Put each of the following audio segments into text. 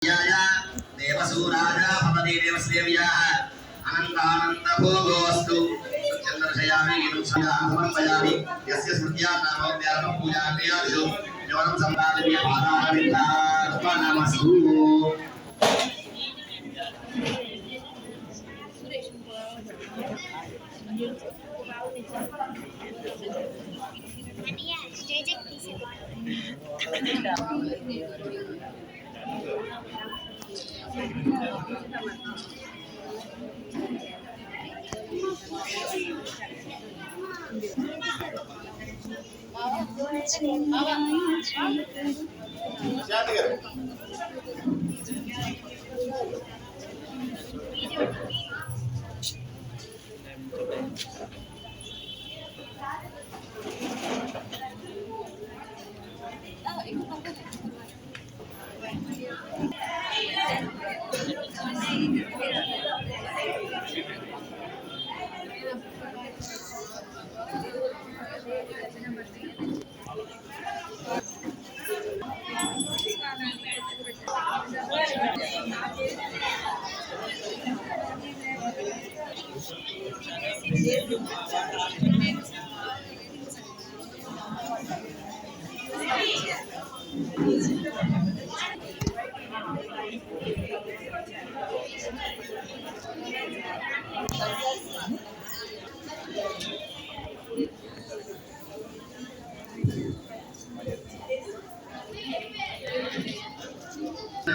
देवसूराजा भवति देवसेव्याः अनन्तानन्दभोगोऽस्तु चन्द्रशयामि समर्पयामि यस्य स्मृत्या नामो व्यापक पूजा क्रियादिषु योनं सम्पादनीय पादारविन्दार्पणमस्तु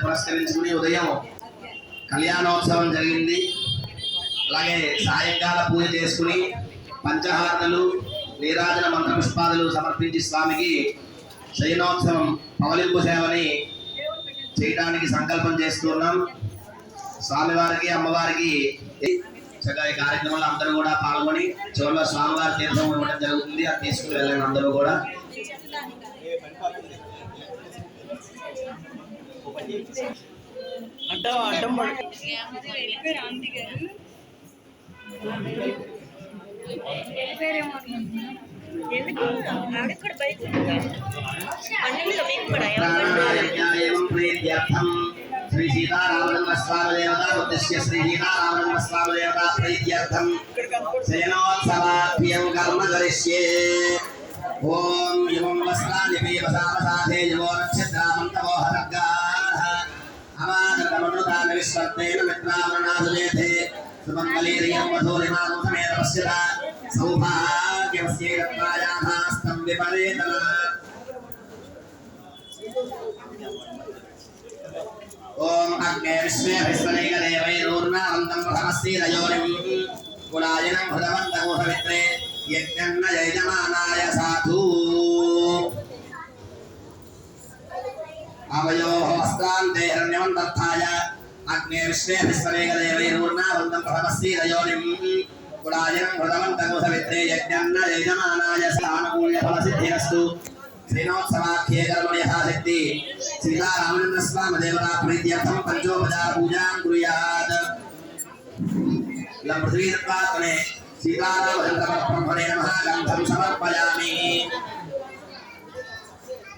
పురస్కరించుకుని ఉదయం కళ్యాణోత్సవం జరిగింది. అలాగే సాయంకాల పూజ చేసుకుని పంచహారతలు నీరాజన మంత్ర పుష్పాదులు సమర్పించి స్వామికి శయనోత్సవం పవలింపు సేవని చేయడానికి సంకల్పం చేస్తున్నాం. స్వామివారికి అమ్మవారికి చక్కగా ఈ కార్యక్రమంలో అందరూ కూడా పాల్గొని చివరిలో స్వామివారి తీర్థం ఇవ్వడం జరుగుతుంది. అది తీసుకుని వెళ్ళండి అందరూ కూడా. श्री सीताराम स्वामी देवता उद्देश्य श्री सीताराम स्वामी देवता प्रीत्यर्थम शयनोत्सवाभ्यं कर्म करिष्ये। ओम यमं वस्त्राणि पीवसावसाधे यमो नक्षत्रामन्तवो हरगाः अमादकमनुदान विश्वत्तेन मित्रावरणाधुलेथे सुमङ्गलीर्यं वधूरिमां समेत पश्यता सौभाग्यवस्ये रत्नायाः स्तं विपरेतना। ओम अग्ने विश्वे विश्वनेकदेवैरूर्णावन्तं प्रथमस्तीरयोनिं कुलायनं भृतवन्तको सवित्रे यज्ञन्न यजमानाय साधु आवयोः वस्त्रान्ते हिरण्यवन्तर्थाय अग्ने विश्वे विश्वनेकदेवैरूर्णावन्तं प्रथमस्तीरयोनिं कुलायनं भृतवन्तको सवित्रे यज्ञन्न यजमानाय सानुकूल्यफलसिद्धिरस्तु। श्रीनोत्सवाख्ये कर्मणि यथाशक्ति सीतारामचन्द्र स्वामी देवता प्रीत्यर्थं पंचोपचार पूजां कुर्यात्। लम्पृथ्वीतत्त्वात्मने सीतारामचन्द्रब्रह्मणे नमः गन्धं समर्पयामि।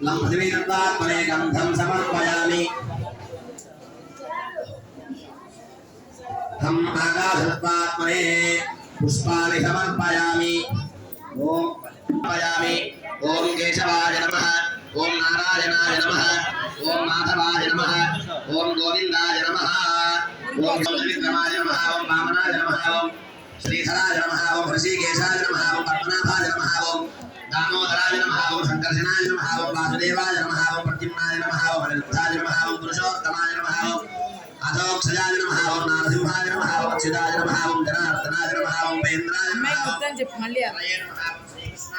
लम्पृथ्वीतत्त्वात्मने गन्धं समर्पयामि। हम आकाशतत्त्वात्मने पुष्पाणि समर्पयामि। ओम समर्पयामि। ओम केशवाय नमः, ओम नारायणाय नमः, ओम माधवाय नमः, ओम गोविंदाय नमः, ओम विक्रमाय नमः, ओम वामनाय नमः, ओम श्रीधराय नमः, ओम ऋषिकेशाय नमः, ओम पद्मनाभाय नमः, ओम दामोदराय नमः, ओम संकर्षणाय नमः, ओम वासुदेवाय नमः, ओम प्रद्युम्नाय नमः, ओम अनिरुद्धाय नमः, ओम पुरुषोत्तमाय नमः, ओम अधोक्षजाय नमः, ओम नारसिंहाय नमः, ओम अच्युताय नमः, ओम जनार्दनाय नमः, ओम महेन्द्राय नमः,